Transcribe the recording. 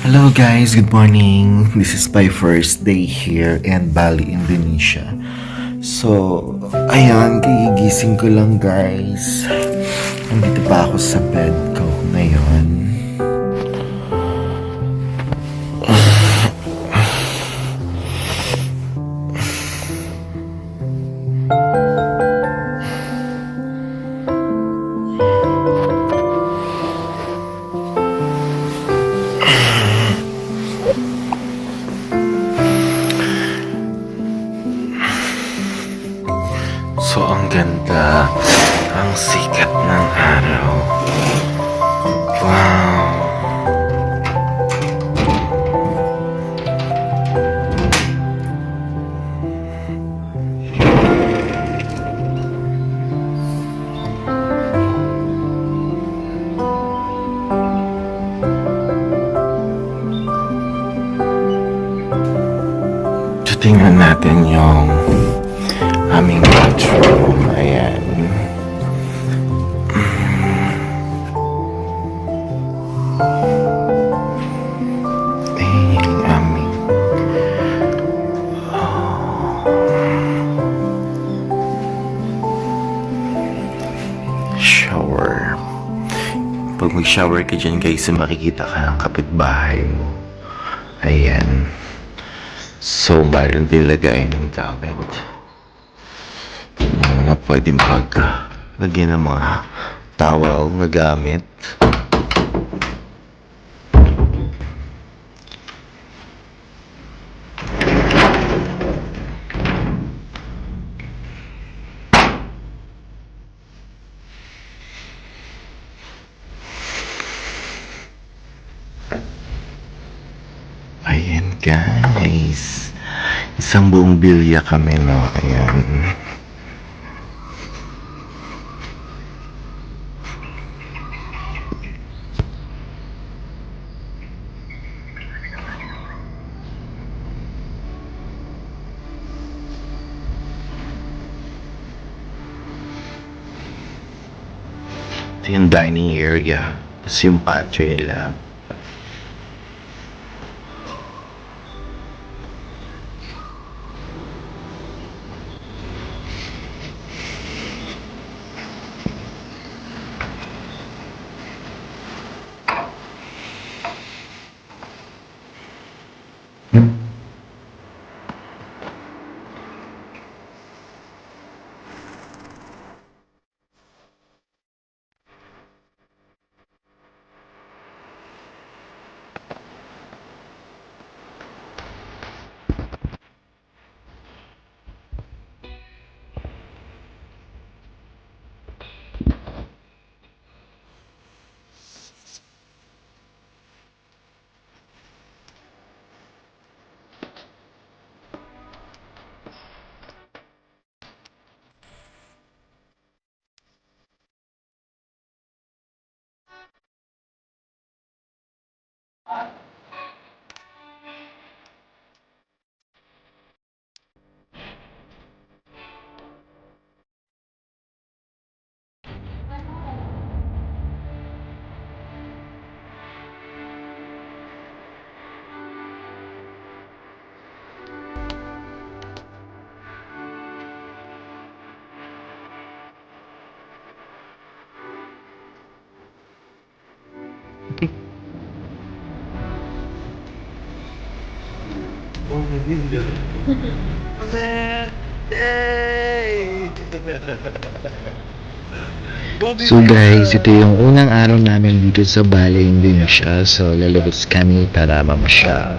Hello guys, good morning. This is my first day here in Bali, Indonesia. So, ayan, gigising ko lang guys. Nandito pa ako sa bed ko ngayon. So, ang ganda. Ang sikat ng araw. Wow. Tingnan natin yung aming bathroom. Ayan. Ayan yung aming shower. Pag mag-shower ka dyan guys, makikita ka ng kapitbahay mo. Ayan. So, mayroon nilagay ng damit. Mga pwede lagyan ng mga towel na gamit. Ayan guys, isang buong bilya kami, no? Ayan. Ito yung dining area, tapos yung patio nila. So guys, ito yung unang araw namin dito sa Bali, Indonesia. So lalabas kami para mamasyal.